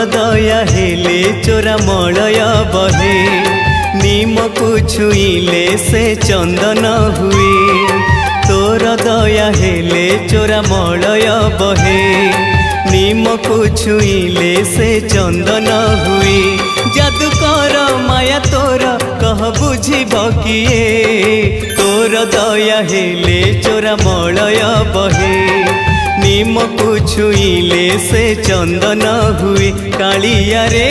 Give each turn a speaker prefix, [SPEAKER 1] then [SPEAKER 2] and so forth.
[SPEAKER 1] दया हेले चोरा मलय बहे नीमकु छुईले से चंदन हुए। तोर दया हेले चोरा मलय बहे नीमकु छुईले से चंदन हुए। जादूकर माया तोर कह बुझिब किए। तोर दया हेले चोरा मलय बहे नीमकु छुईले से चंदन हुए। कालिया रे